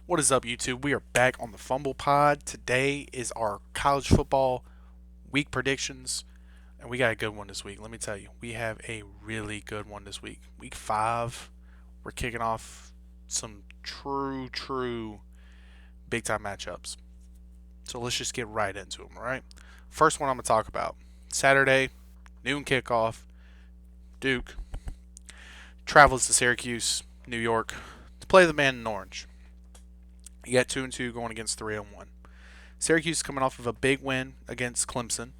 What is up, YouTube? We are back on the Fumble Pod. Today is our college football week predictions, and we got a good one this week. Let me tell you, we have a really good one this week. Week 5, we're kicking off some true big time matchups. So let's just get right into them, all right? First one I'm going to talk about Saturday, noon kickoff. Duke travels to Syracuse, New York, to play the man in orange. You got 2-2 going against 3-1. Syracuse is coming off of a big win against Clemson,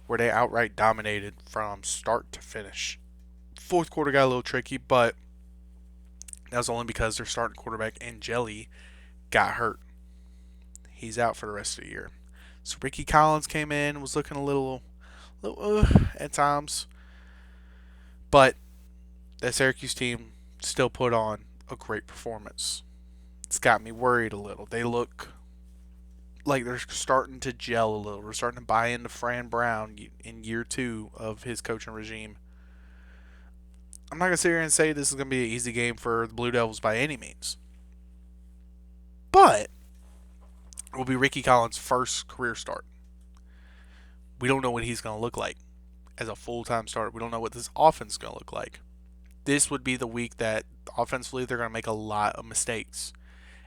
where they outright dominated from start to finish. Fourth quarter got a little tricky, but that was only because their starting quarterback Angeli got hurt. He's out for the rest of the year. So Ricky Collins came in, was looking a little at times, but that Syracuse team still put on a great performance. It's got me worried a little. They look like they're starting to gel a little. We're starting to buy into Fran Brown in year 2 of his coaching regime. I'm not going to sit here and say this is going to be an easy game for the Blue Devils by any means. But it will be Ricky Collins' first career start. We don't know what he's going to look like as a full-time starter. We don't know what this offense is going to look like. This would be the week that offensively they're going to make a lot of mistakes.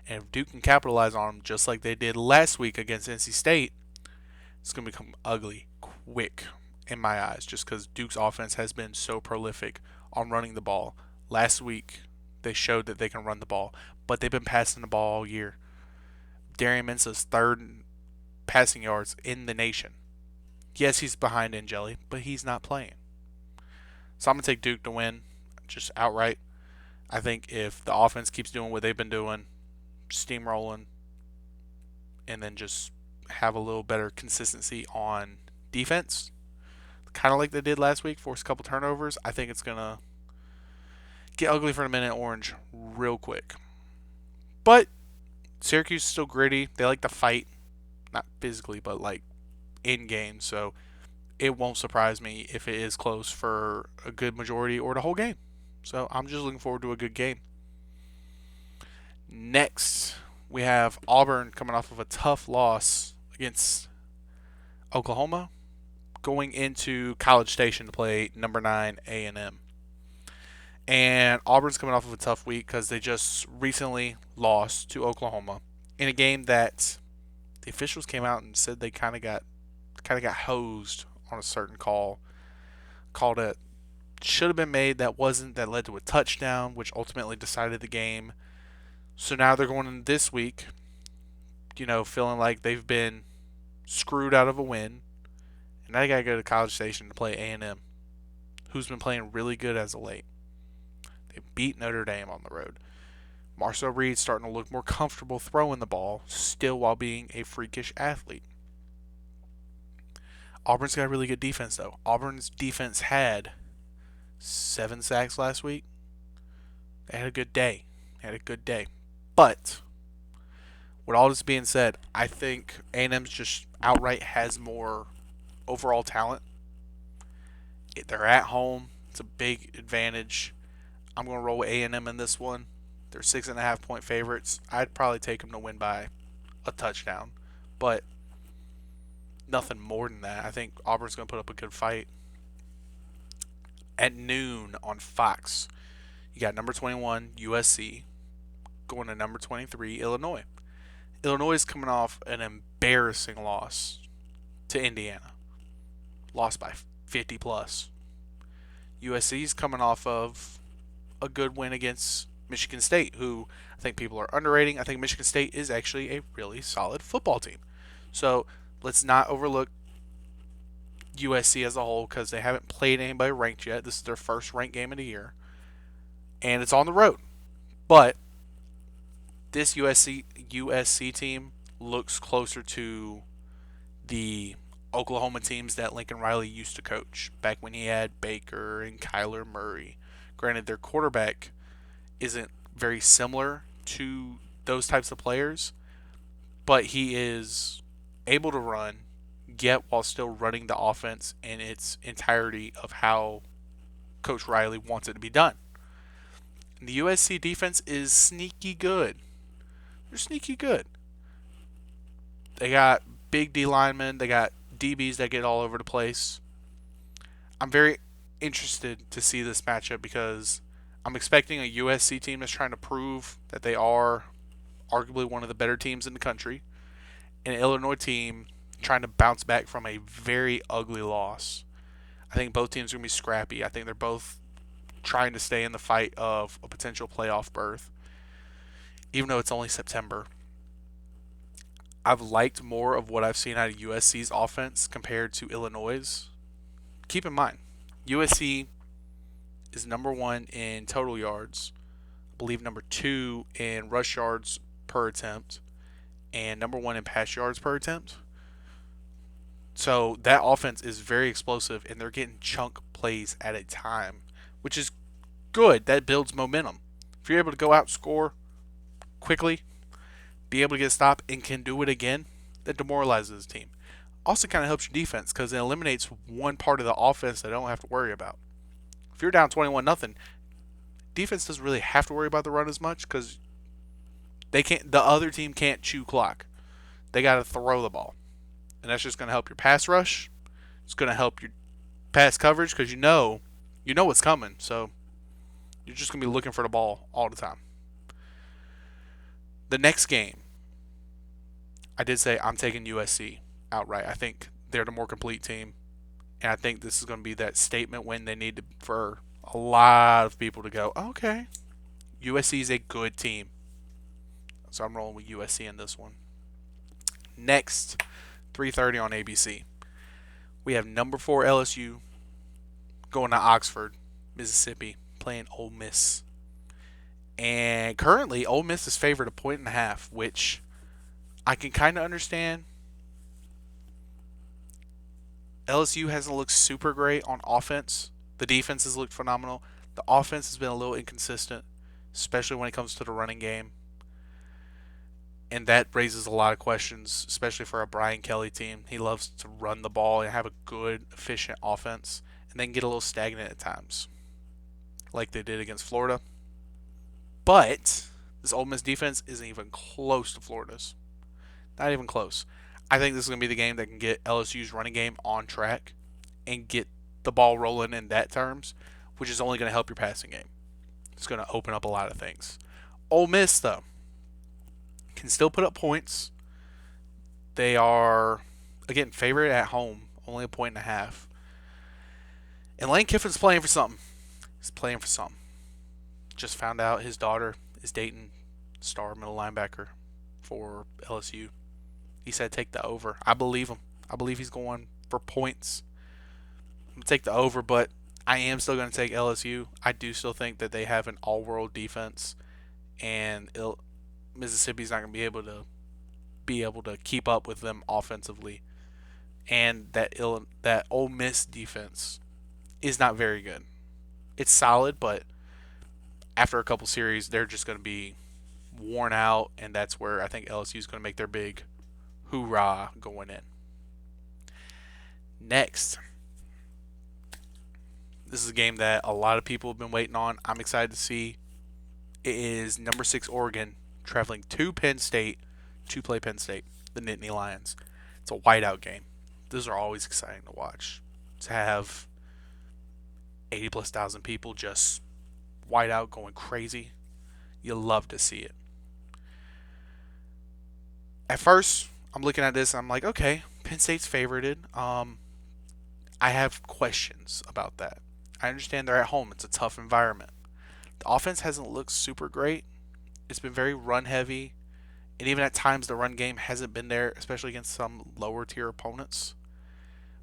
And if Duke can capitalize on them just like they did last week against NC State, it's going to become ugly quick in my eyes just because Duke's offense has been so prolific on running the ball. Last week, they showed that they can run the ball, but they've been passing the ball all year. Darian Mensah's third passing yards in the nation. Yes, he's behind Angeli, but he's not playing. So I'm going to take Duke to win, just outright. I think if the offense keeps doing what they've been doing, steamrolling, and then just have a little better consistency on defense, kind of like they did last week, force a couple turnovers, I think it's going to get ugly for a minute orange real quick. But Syracuse is still gritty. They like to fight, not physically, but like in game. So it won't surprise me if it is close for a good majority or the whole game. So I'm just looking forward to a good game. Next, we have Auburn coming off of a tough loss against Oklahoma, going into College Station to play number 9 A&M. And Auburn's coming off of a tough week because they just recently lost to Oklahoma in a game that the officials came out and said they kind of got hosed on a certain call that should have been made, that wasn't, that led to a touchdown, which ultimately decided the game. So now they're going in this week, feeling like they've been screwed out of a win. And now they got to go to College Station to play A&M, who's been playing really good as of late. They beat Notre Dame on the road. Marcel Reed's starting to look more comfortable throwing the ball, still while being a freakish athlete. Auburn's got a really good defense, though. Auburn's defense had 7 sacks last week. They had a good day. But with all this being said, I think A&M's just outright has more overall talent. They're at home. It's a big advantage. I'm going to roll with A&M in this one. They're 6.5 point favorites. I'd probably take them to win by a touchdown, but nothing more than that. I think Auburn's going to put up a good fight. At noon on Fox, you got number 21 USC going to number 23 Illinois. Illinois is coming off an embarrassing loss to Indiana. Lost by 50 plus. USC is coming off of a good win against Michigan State, who I think people are underrating. I think Michigan State is actually a really solid football team. So let's not overlook USC as a whole because they haven't played anybody ranked yet. This is their first ranked game of the year. And it's on the road. But this USC team looks closer to the Oklahoma teams that Lincoln Riley used to coach back when he had Baker and Kyler Murray. Granted, their quarterback isn't very similar to those types of players, but he is able to run, yet while still running the offense in its entirety of how Coach Riley wants it to be done. The USC defense is sneaky good. they're sneaky good. They got big D linemen. They got DBs that get all over the place. I'm very interested to see this matchup because I'm expecting a USC team that's trying to prove that they are arguably one of the better teams in the country, and an Illinois team trying to bounce back from a very ugly loss. I think both teams are going to be scrappy. I think they're both trying to stay in the fight of a potential playoff berth, even though it's only September. I've liked more of what I've seen out of USC's offense compared to Illinois'. Keep in mind, USC is number one in total yards, I believe number two in rush yards per attempt, and number one in pass yards per attempt. So that offense is very explosive, and they're getting chunk plays at a time, which is good. That builds momentum. If you're able to go out, score quickly, be able to get a stop, and can do it again, that demoralizes the team. Also kind of helps your defense because it eliminates one part of the offense that they don't have to worry about. If you're down 21-0, defense doesn't really have to worry about the run as much because they can't. The other team can't chew clock. They got to throw the ball, and that's just going to help your pass rush. It's going to help your pass coverage because you know what's coming. So you're just going to be looking for the ball all the time. The next game, I did say I'm taking USC outright. I think they're the more complete team, and I think this is going to be that statement win they need for a lot of people to go, okay, USC is a good team. So I'm rolling with USC in this one. Next, 3:30 on ABC. We have number 4 LSU going to Oxford, Mississippi, playing Ole Miss. And currently, Ole Miss is favored 1.5, which I can kind of understand. LSU hasn't looked super great on offense. The defense has looked phenomenal. The offense has been a little inconsistent, especially when it comes to the running game. And that raises a lot of questions, especially for a Brian Kelly team. He loves to run the ball and have a good, efficient offense, and then get a little stagnant at times, like they did against Florida. But this Ole Miss defense isn't even close to Florida's. Not even close. I think this is going to be the game that can get LSU's running game on track and get the ball rolling in that terms, which is only going to help your passing game. It's going to open up a lot of things. Ole Miss, though, can still put up points. They are, again, favorite at home, only 1.5. And Lane Kiffin's playing for something. He's playing for something. Just found out his daughter is dating star middle linebacker for LSU. He said take the over. I believe him. I believe he's going for points. I'm going to take the over, but I am still going to take LSU. I do still think that they have an all-world defense, and Mississippi's not going to be able to keep up with them offensively. And that Ole Miss defense is not very good. It's solid, but after a couple series, they're just going to be worn out, and that's where I think LSU is going to make their big hoorah going in. Next, this is a game that a lot of people have been waiting on. I'm excited to see. It is number 6 Oregon traveling to Penn State to play Penn State, the Nittany Lions. It's a whiteout game. Those are always exciting to watch. To have 80+ thousand people just whiteout going crazy, you love to see it. At first, I'm looking at this and I'm like, okay, Penn State's favorited. I have questions about that. I understand they're at home. It's a tough environment. The offense hasn't looked super great. It's been very run heavy. And even at times, the run game hasn't been there, especially against some lower tier opponents.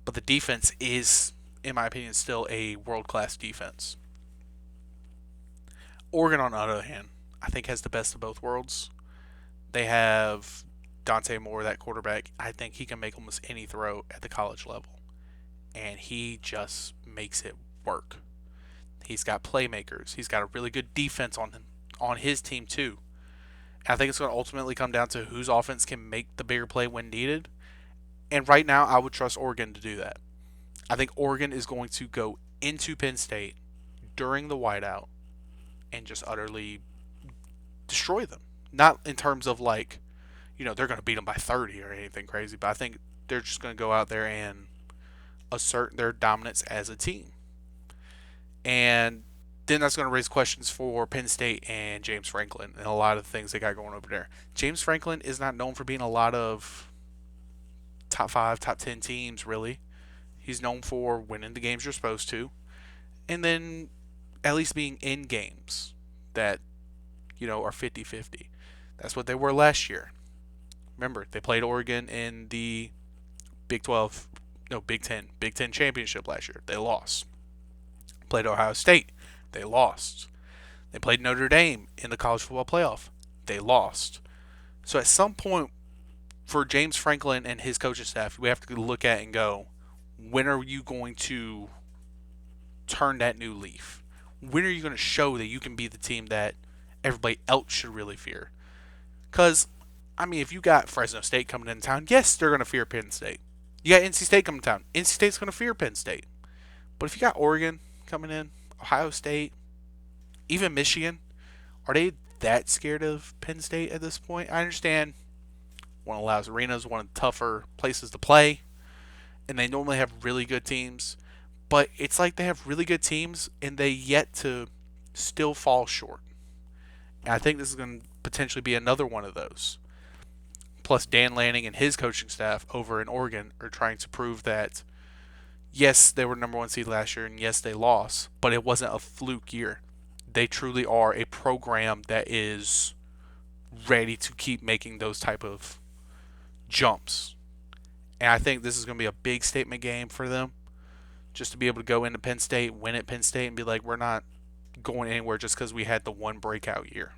But the defense is, in my opinion, still a world-class defense. Oregon, on the other hand, I think has the best of both worlds. They have Dante Moore, that quarterback. I think he can make almost any throw at the college level. And he just makes it work. He's got playmakers. He's got a really good defense on his team too. And I think it's going to ultimately come down to whose offense can make the bigger play when needed. And right now, I would trust Oregon to do that. I think Oregon is going to go into Penn State during the whiteout and just utterly destroy them. Not in terms of like, they're going to beat them by 30 or anything crazy, but I think they're just going to go out there and assert their dominance as a team. And then that's going to raise questions for Penn State and James Franklin and a lot of the things they got going over there. James Franklin is not known for being a lot of top 5, top 10 teams, really. He's known for winning the games you're supposed to, and then at least being in games that, are 50-50. That's what they were last year. Remember, they played Oregon in the Big 12, no, Big 10 championship last year. They lost. Played Ohio State. They lost. They played Notre Dame in the college football playoff. They lost. So at some point, for James Franklin and his coaching staff, we have to look at and go, when are you going to turn that new leaf? When are you going to show that you can be the team that everybody else should really fear? Because, if you got Fresno State coming into town, yes, they're going to fear Penn State. You got NC State coming to town. NC State's going to fear Penn State. But if you got Oregon coming in, Ohio State, even Michigan, are they that scared of Penn State at this point? I understand one of the loudest arenas, one of the tougher places to play, and they normally have really good teams. But it's like they have really good teams, and they yet to still fall short. And I think this is going to potentially be another one of those. Plus, Dan Lanning and his coaching staff over in Oregon are trying to prove that, yes, they were number 1 seed last year, and yes, they lost, but it wasn't a fluke year. They truly are a program that is ready to keep making those type of jumps. And I think this is going to be a big statement game for them, just to be able to go into Penn State, win at Penn State, and be like, we're not going anywhere just because we had the one breakout year.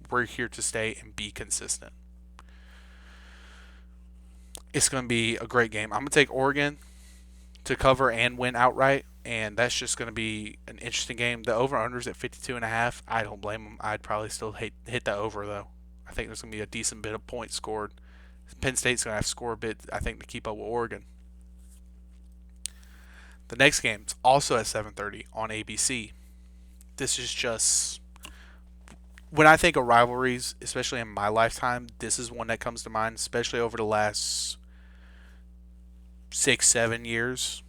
We're here to stay and be consistent. It's going to be a great game. I'm going to take Oregon to cover and win outright, and that's just going to be an interesting game. The over-under's at 52.5. I don't blame them. I'd probably still hit the over, though. I think there's going to be a decent bit of points scored. Penn State's going to have to score a bit, I think, to keep up with Oregon. The next game is also at 7:30 on ABC. This is just, when I think of rivalries, especially in my lifetime, this is one that comes to mind, especially over the last 6-7 years,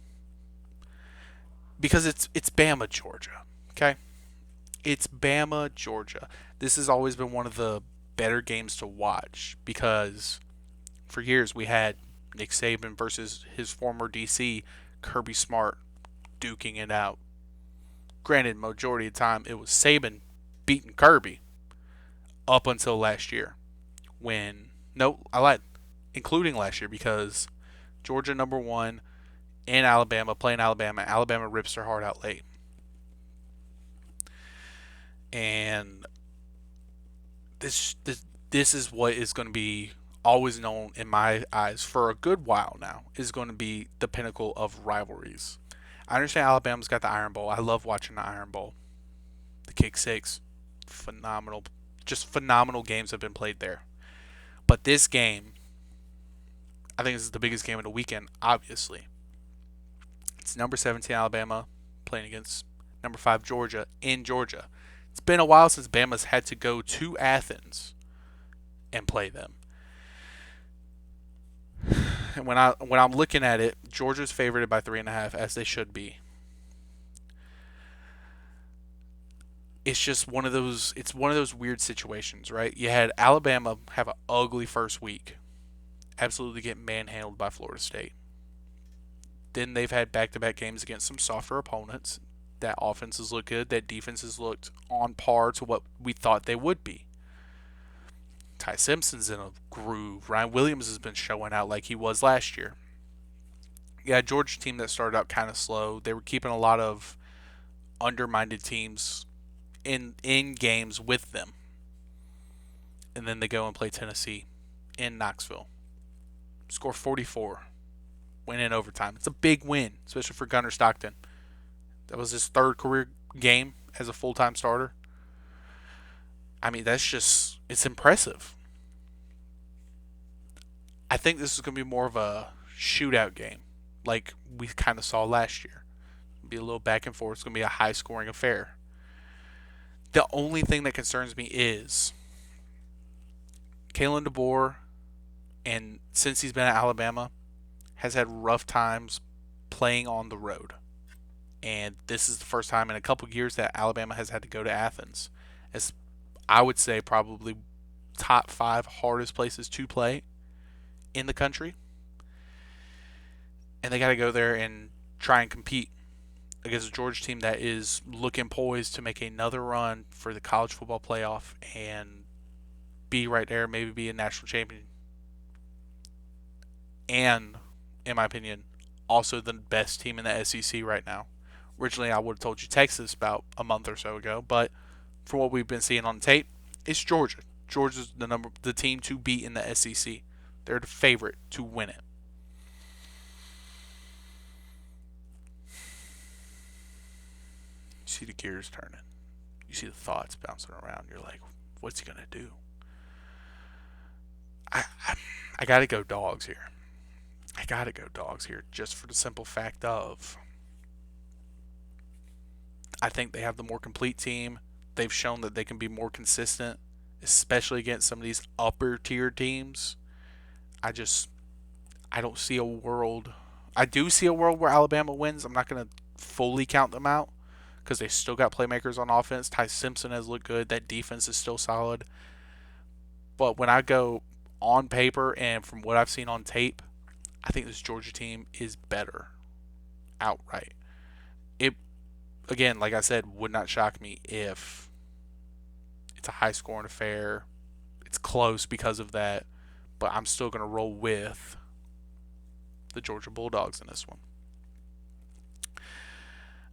because it's Bama, Georgia. Okay, it's Bama, Georgia. This has always been one of the better games to watch because for years we had Nick Saban versus his former DC Kirby Smart duking it out. Granted, majority of the time it was Saban beating Kirby up until last year. I lied, including last year, because Georgia number 1 in Alabama, playing Alabama. Alabama rips their heart out late. And this is what is going to be always known in my eyes for a good while now, is going to be the pinnacle of rivalries. I understand Alabama's got the Iron Bowl. I love watching the Iron Bowl. The Kick Six, phenomenal. Just phenomenal games have been played there. But this game, I think this is the biggest game of the weekend, obviously. It's number 17 Alabama playing against number 5 Georgia in Georgia. It's been a while since Bama's had to go to Athens and play them. And when I'm looking at it, Georgia's favored by 3.5, as they should be. It's just one of those. It's one of those weird situations, right? You had Alabama have an ugly first week, absolutely get manhandled by Florida State. Then they've had back-to-back games against some softer opponents. That offenses look good. That defenses looked on par to what we thought they would be. Ty Simpson's in a groove. Ryan Williams has been showing out like he was last year. Yeah, Georgia team that started out kind of slow. They were keeping a lot of undermined teams in games with them. And then they go and play Tennessee in Knoxville. Score 44. Win in overtime. It's a big win, especially for Gunnar Stockton. That was his 3rd career game as a full-time starter. It's impressive. I think this is going to be more of a shootout game, like we kind of saw last year. It'll be a little back and forth. It's going to be a high-scoring affair. The only thing that concerns me is Kalen DeBoer, and since he's been at Alabama, has had rough times playing on the road. And this is the first time in a couple years that Alabama has had to go to Athens. It's, I would say, probably top 5 hardest places to play in the country. And they got to go there and try and compete against a Georgia team that is looking poised to make another run for the college football playoff and be right there, maybe be a national champion. And, in my opinion, also the best team in the SEC right now. Originally, I would have told you Texas about a month or so ago, but from what we've been seeing on tape, it's Georgia. Georgia's the team to beat in the SEC. They're the favorite to win it. You see the gears turning. You see the thoughts bouncing around. You're like, what's he gonna do? I gotta go dogs here. I gotta go dogs here just for the simple fact of I think they have the more complete team. They've shown that they can be more consistent, especially against some of these upper tier teams. I just I don't see a world. I do see a world where Alabama wins. I'm not gonna fully count them out because they still got playmakers on offense. Ty Simpson has looked good. That defense is still solid. But when I go on paper and from what I've seen on tape, I think this Georgia team is better outright. It again, like I said, would not shock me if it's a high scoring affair. It's close because of that, but I'm still going to roll with the Georgia Bulldogs in this one.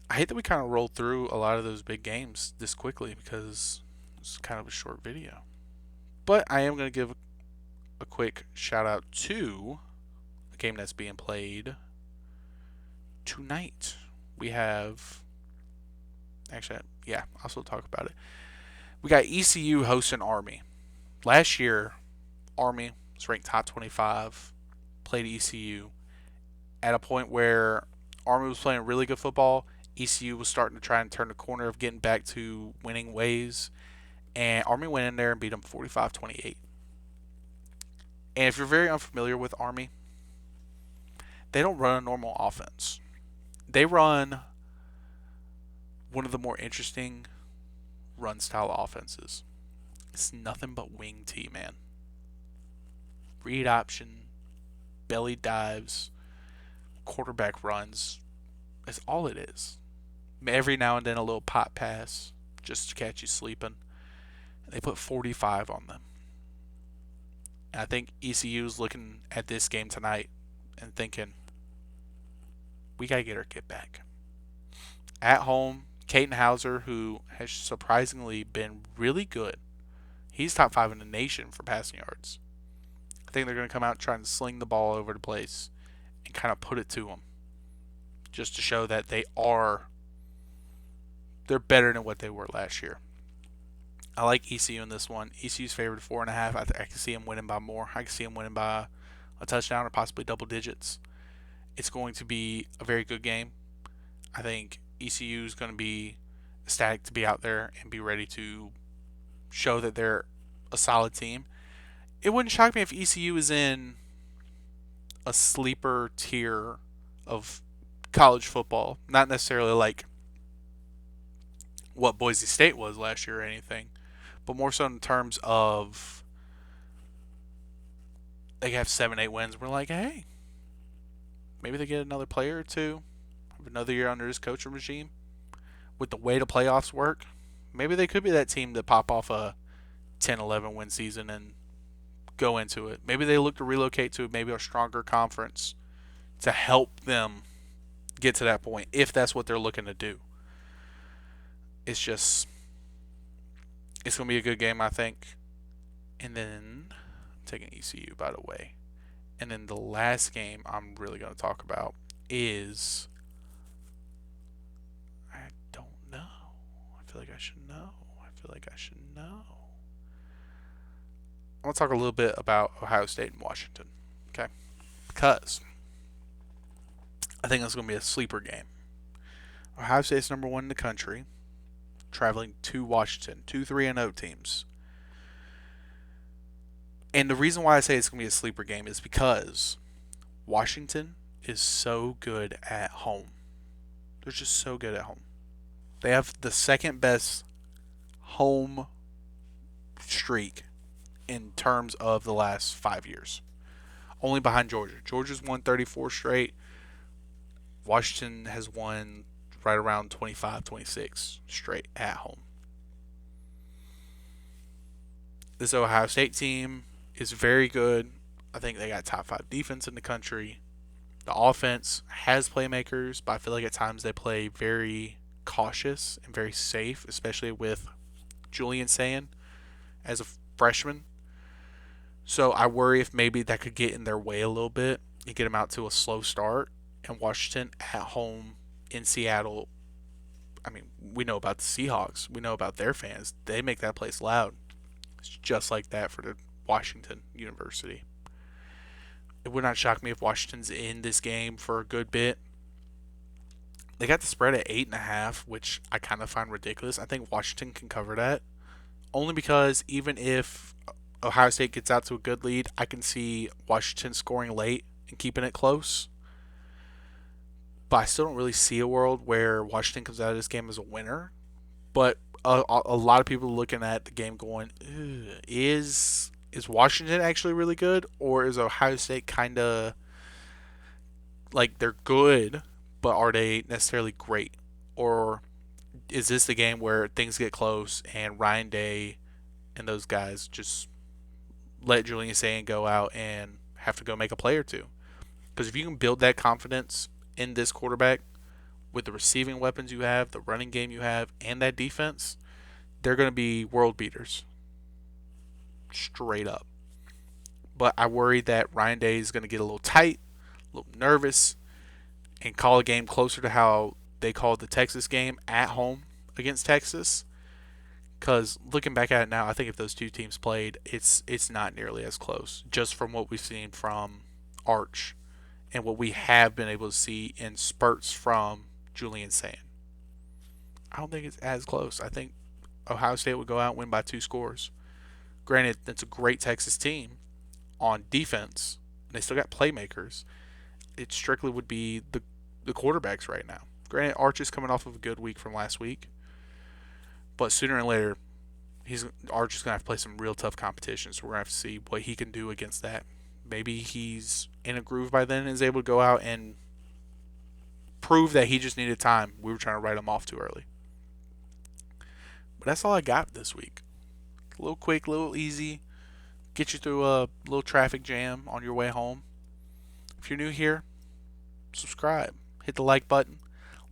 I hate that we kind of rolled through a lot of those big games this quickly because it's kind of a short video. But I am going to give a quick shout out to a game that's being played tonight. We have, actually, yeah, I'll still talk about it. We got ECU hosting Army. Last year, Army was ranked top 25, played ECU at a point where Army was playing really good football. ECU was starting to try and turn the corner of getting back to winning ways. And Army went in there and beat them 45-28. And if you're very unfamiliar with Army, they don't run a normal offense. They run one of the more interesting run style offenses. It's nothing but wing T, man. Read option, belly dives, quarterback runs. That's all it is. Every now and then a little pop pass just to catch you sleeping. They put 45 on them. And I think ECU's looking at this game tonight and thinking, we got to get our kid back. At home, Caden Hauser, who has surprisingly been really good. He's top 5 in the nation for passing yards. I think they're going to come out trying to sling the ball over the place and kind of put it to them. Just to show that they're better than what they were last year. I like ECU in this one. ECU's favored 4.5. I can see them winning by more. I can see them winning by a touchdown or possibly double digits. It's going to be a very good game. I think ECU is going to be ecstatic to be out there and be ready to show that they're a solid team. It wouldn't shock me if ECU is in a sleeper tier of college football. Not necessarily like what Boise State was last year or anything, but more so in terms of they have 7-8 wins. We're like, hey, maybe they get another player or two, have another year under this coaching regime. With the way the playoffs work, maybe they could be that team that pop off a 10-11 win season and go into it. Maybe they look to relocate to maybe a stronger conference to help them get to that point if that's what they're looking to do. It's going to be a good game, I think. And then, I'm taking ECU, by the way. And then the last game I'm really going to talk about is, I don't know. I feel like I should know. I want to talk a little bit about Ohio State and Washington. Okay? Because I think it's going to be a sleeper game. Ohio State's number 1 in the country, traveling to Washington, 2 3-0 teams. And the reason why I say it's going to be a sleeper game is because Washington is so good at home. They're just so good at home. They have the second best home streak in terms of the last 5 years, only behind Georgia. Georgia's won 34 straight. Washington has won right around 25, 26 straight at home. This Ohio State team is very good. I think they got top 5 defense in the country. The offense has playmakers, but I feel like at times they play very cautious and very safe, especially with Julian Sand as a freshman. So I worry if maybe that could get in their way a little bit and get them out to a slow start. And Washington at home in Seattle, I mean, we know about the Seahawks. We know about their fans. They make that place loud. It's just like that for the Washington University. It would not shock me if Washington's in this game for a good bit. They got the spread at 8.5, which I kind of find ridiculous. I think Washington can cover that. Only because even if Ohio State gets out to a good lead, I can see Washington scoring late and keeping it close. But I still don't really see a world where Washington comes out of this game as a winner. But a lot of people looking at the game going, is Washington actually really good, or is Ohio State kind of like they're good, but are they necessarily great? Or is this the game where things get close and Ryan Day and those guys just let Julian Sand go out and have to go make a play or two? Because if you can build that confidence in this quarterback with the receiving weapons you have, the running game you have, and that defense, they're going to be world beaters. Straight up. But I worry that Ryan Day is going to get a little tight, a little nervous, and call a game closer to how they called the Texas game at home against Texas. Because looking back at it now, I think if those two teams played, it's not nearly as close. Just from what we've seen from Arch and what we have been able to see in spurts from Julian Sand. I don't think it's as close. I think Ohio State would go out and win by 2 scores. Granted, it's a great Texas team on defense, and they still got playmakers. It strictly would be the quarterbacks right now. Granted, Arch is coming off of a good week from last week, but sooner or later, Arch is going to have to play some real tough competition, so we're going to have to see what he can do against that. Maybe he's in a groove by then and is able to go out and prove that he just needed time. We were trying to write him off too early. But that's all I got this week. A little quick, a little easy. Get you through a little traffic jam on your way home. If you're new here, subscribe. Hit the like button.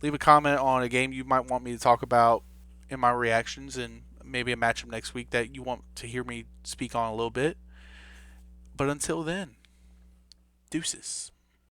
Leave a comment on a game you might want me to talk about in my reactions, and maybe a matchup next week that you want to hear me speak on a little bit. But until then, deuces.